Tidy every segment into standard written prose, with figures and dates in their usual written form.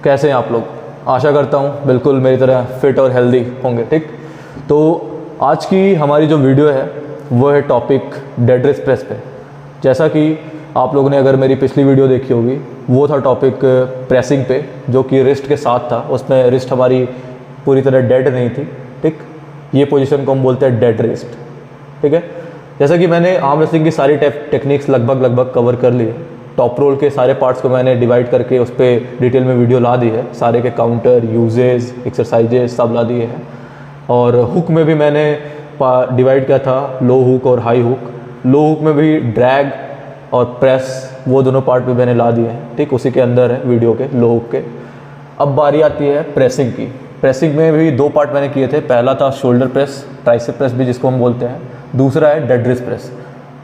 कैसे हैं आप लोग? आशा करता हूँ बिल्कुल मेरी तरह फिट और हेल्दी होंगे। ठीक, तो आज की हमारी जो वीडियो है वो है टॉपिक डेड रिस्ट प्रेस पे। जैसा कि आप लोगों ने अगर मेरी पिछली वीडियो देखी होगी, वो था टॉपिक प्रेसिंग पे, जो कि रिस्ट के साथ था। उसमें रिस्ट हमारी पूरी तरह डेड नहीं थी। ठीक, ये पोजीशन को हम बोलते हैं डेड रिस्ट। ठीक है, जैसा कि मैंने आर्म रेसलिंग की सारी टेक्निक्स लगभग कवर कर ली है। टॉप रोल के सारे पार्ट्स को मैंने डिवाइड करके उस पर डिटेल में वीडियो ला दी है। सारे के काउंटर, यूजेस, एक्सरसाइजेस सब ला दिए हैं। और हुक में भी मैंने डिवाइड किया था लो हुक और हाई हुक। लो हुक में भी ड्रैग और प्रेस, वो दोनों पार्ट भी मैंने ला दिए हैं। ठीक, उसी के अंदर है वीडियो के लो हुक के। अब बारी आती है प्रेसिंग की। प्रेसिंग में भी दो पार्ट मैंने किए थे। पहला था शोल्डर प्रेस, ट्राइसेप प्रेस भी जिसको हम बोलते हैं। दूसरा है डेड रिस्ट प्रेस।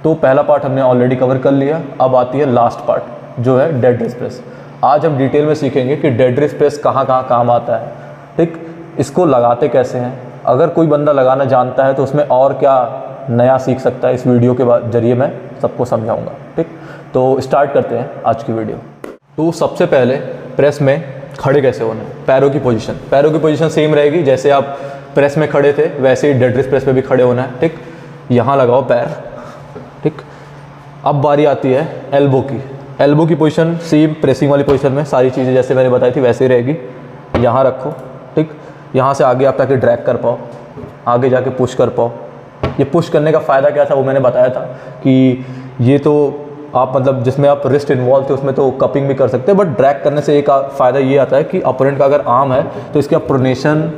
तो पहला पार्ट हमने ऑलरेडी कवर कर लिया। अब आती है लास्ट पार्ट जो है डेड रिस्ट प्रेस। आज हम डिटेल में सीखेंगे कि डेड रिस्ट प्रेस कहाँ कहाँ काम आता है। ठीक, इसको लगाते कैसे हैं, अगर कोई बंदा लगाना जानता है तो उसमें और क्या नया सीख सकता है, इस वीडियो के जरिए मैं सबको समझाऊंगा। ठीक, तो स्टार्ट करते हैं आज की वीडियो। तो सबसे पहले प्रेस में खड़े कैसे होना है। पैरों की पोजीशन सेम रहेगी। जैसे आप प्रेस में खड़े थे वैसे ही डेड रिस्ट प्रेस पे भी खड़े होना है। ठीक, यहाँ लगाओ पैर। ठीक, अब बारी आती है एल्बो की। एल्बो की पोजीशन सेम प्रेसिंग वाली पोजीशन में सारी चीज़ें जैसे मैंने बताई थी वैसे ही रहेगी। यहाँ रखो। ठीक, यहाँ से आगे आप ताकि ड्रैग कर पाओ, आगे जाके पुश कर पाओ। ये पुश करने का फ़ायदा क्या था वो मैंने बताया था कि ये तो आप मतलब जिसमें आप रिस्ट इन्वॉल्व थे उसमें तो कपिंग भी कर सकते हैं, बट ड्रैग करने से एक फ़ायदा ये आता है कि अपोनेंट का अगर आर्म है तो इसके आप प्रोनेशन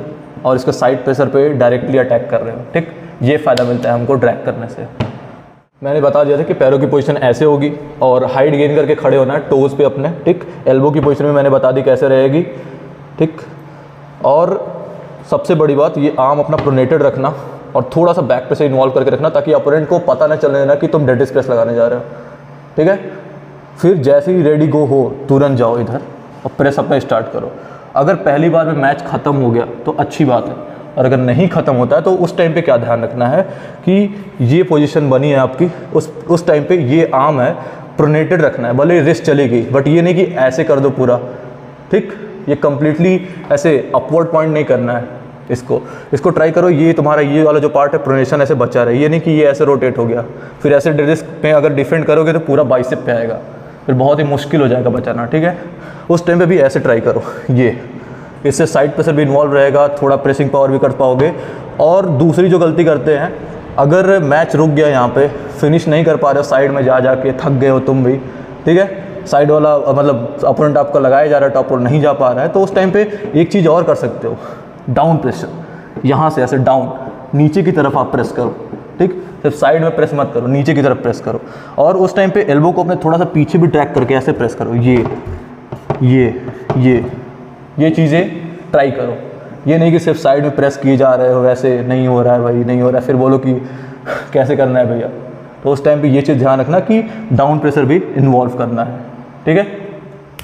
और इसके साइड प्रेशर पे डायरेक्टली अटैक कर रहे हो। ठीक, ये फ़ायदा मिलता है हमको ड्रैग करने से। मैंने बता दिया था कि पैरों की पोजीशन ऐसे होगी और हाइट गेन करके खड़े होना है टोज़ पे अपने। ठीक, एल्बो की पोजीशन में मैंने बता दी कैसे रहेगी। ठीक, और सबसे बड़ी बात ये आर्म अपना प्रोनेटेड रखना और थोड़ा सा बैक पे से इन्वॉल्व करके रखना ताकि अपोनेंट को पता न चलने देना कि तुम डेड रिस्ट प्रेस लगाने जा रहे हो। ठीक है, फिर जैसे ही रेडी गो हो तुरंत जाओ इधर और प्रेस अपना स्टार्ट करो। अगर पहली बार में मैच ख़त्म हो गया तो अच्छी बात है, और अगर नहीं ख़त्म होता है तो उस टाइम पे क्या ध्यान रखना है कि ये पोजीशन बनी है आपकी, उस टाइम पे ये आर्म है प्रोनेटेड रखना है। भले रिस्ट चली गई बट ये नहीं कि ऐसे कर दो पूरा। ठीक, ये कम्प्लीटली ऐसे अपवर्ड पॉइंट नहीं करना है। इसको ट्राई करो। ये तुम्हारा ये वाला जो पार्ट है प्रोनेशन ऐसे बचा रहे। ये नहीं कि ये ऐसे रोटेट हो गया, फिर ऐसे रिस्ट में अगर डिफेंड करोगे तो पूरा बाइसेप पे आएगा, फिर बहुत ही मुश्किल हो जाएगा बचाना। ठीक है, उस टाइम पे भी ऐसे ट्राई करो। ये इससे साइड प्रेशर भी इन्वॉल्व रहेगा, थोड़ा प्रेसिंग पावर भी कर पाओगे। और दूसरी जो गलती करते हैं, अगर मैच रुक गया यहाँ पे, फिनिश नहीं कर पा रहे हो, साइड में जा के थक गए हो तुम भी, ठीक है, साइड वाला मतलब अपोनेंट आपका लगाया जा रहा है, टॉप रोल नहीं जा पा रहा है, तो उस टाइम पे एक चीज़ और कर सकते हो, डाउन प्रेशर। यहाँ से ऐसे डाउन नीचे की तरफ आप प्रेस करो। ठीक, सिर्फ साइड में प्रेस मत करो, नीचे की तरफ प्रेस करो। और उस टाइम पे एल्बो को अपने थोड़ा सा पीछे भी ट्रैक करके ऐसे प्रेस करो। ये चीज़ें ट्राई करो। ये नहीं कि सिर्फ साइड में प्रेस किए जा रहे हो, वैसे नहीं हो रहा है भाई, नहीं हो रहा है, फिर बोलो कि कैसे करना है भैया। तो उस टाइम पे ये चीज़ ध्यान रखना कि डाउन प्रेशर भी इन्वॉल्व करना है। ठीक है,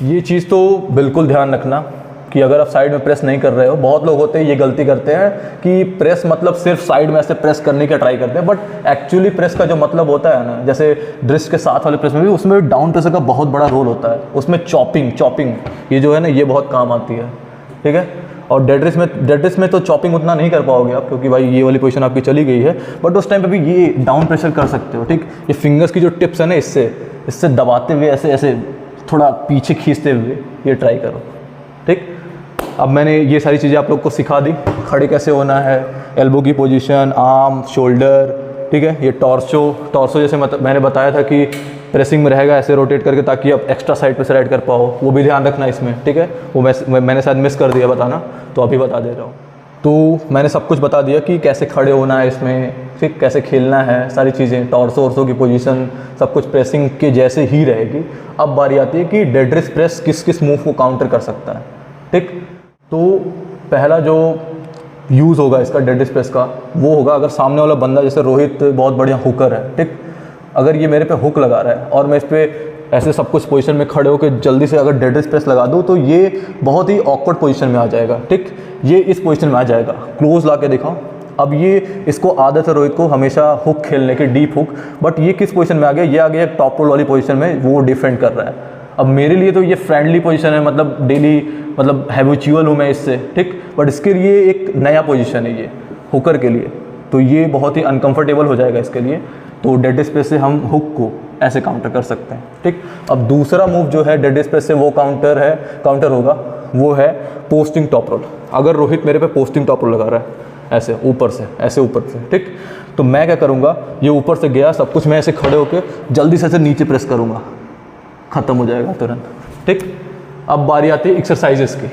ये चीज़ तो बिल्कुल ध्यान रखना कि अगर आप साइड में प्रेस नहीं कर रहे हो। बहुत लोग होते हैं ये गलती करते हैं कि प्रेस मतलब सिर्फ साइड में ऐसे प्रेस करने का ट्राई करते हैं, बट एक्चुअली प्रेस का जो मतलब होता है ना, जैसे रिस्ट के साथ वाले प्रेस में भी उसमें डाउन प्रेशर का बहुत बड़ा रोल होता है। उसमें चॉपिंग ये जो है ना, ये बहुत काम आती है। ठीक है, और डेड रिस्ट में तो चॉपिंग उतना नहीं कर पाओगे आप, क्योंकि भाई ये वाली पोजीशन आपकी चली गई है, बट उस टाइम पे भी ये डाउन प्रेशर कर सकते हो। ठीक, ये फिंगर्स की जो टिप्स है ना, इससे दबाते हुए ऐसे थोड़ा पीछे खींचते हुए ये ट्राई करो। ठीक, अब मैंने ये सारी चीज़ें आप लोग को सिखा दी। खड़े कैसे होना है, एल्बो की पोजीशन, आर्म, शोल्डर। ठीक है, ये टॉर्सो जैसे मैंने बताया था कि प्रेसिंग में रहेगा ऐसे रोटेट करके ताकि आप एक्स्ट्रा साइड पे से राइड कर पाओ, वो भी ध्यान रखना इसमें। ठीक है, वो मैंने शायद मिस कर दिया बताना, तो अभी बता दे रहा हूँ। तो मैंने सब कुछ बता दिया कि कैसे खड़े होना है इसमें, फिर कैसे खेलना है, सारी चीज़ें, टॉर्सो की पोजीशन सब कुछ प्रेसिंग के जैसे ही रहेगी। अब बारी आती है कि डेड रिस्ट प्रेस किस किस मूव को काउंटर कर सकता है। ठीक, तो पहला जो यूज़ होगा इसका डेड रिस्ट प्रेस का, वो होगा अगर सामने वाला बंदा, जैसे रोहित बहुत बढ़िया हुकर है। ठीक, अगर ये मेरे पे हुक लगा रहा है और मैं इस पर ऐसे सब कुछ पोजीशन में खड़े होकर जल्दी से अगर डेड रिस्ट प्रेस लगा दूँ तो ये बहुत ही ऑकवर्ड पोजीशन में आ जाएगा। ठीक, ये इस पोजीशन में आ जाएगा। क्लोज ला के दिखाओ। अब ये इसको आदत है रोहित को हमेशा हुक खेलने की, डीप हुक, बट ये किस पोजीशन में आ गया, ये आ गया टॉप रोल वाली पोजीशन में, वो डिफेंड कर रहा है। अब मेरे लिए तो ये फ्रेंडली पोजीशन है, मतलब डेली मतलब हैबिचुअल हूँ मैं इससे, ठीक। बट इसके लिए एक नया पोजीशन है ये हुकर के लिए, तो ये बहुत ही अनकंफर्टेबल हो जाएगा इसके लिए। तो डेड स्पेस से हम हुक को ऐसे काउंटर कर सकते हैं, ठीक। अब दूसरा मूव जो है डेड स्पेस से वो काउंटर होगा, वो है पोस्टिंग टॉप रोल। अगर रोहित मेरे पे पोस्टिंग टॉप रोल लगा रहा है ऐसे ऊपर से, ठीक, तो मैं क्या करूँगा, ये ऊपर से गया सब कुछ, मैं ऐसे खड़े होकर जल्दी से ऐसे नीचे प्रेस करूँगा, ख़त्म हो जाएगा तुरंत, ठीक। अब बारी आती है एक्सरसाइजेस की।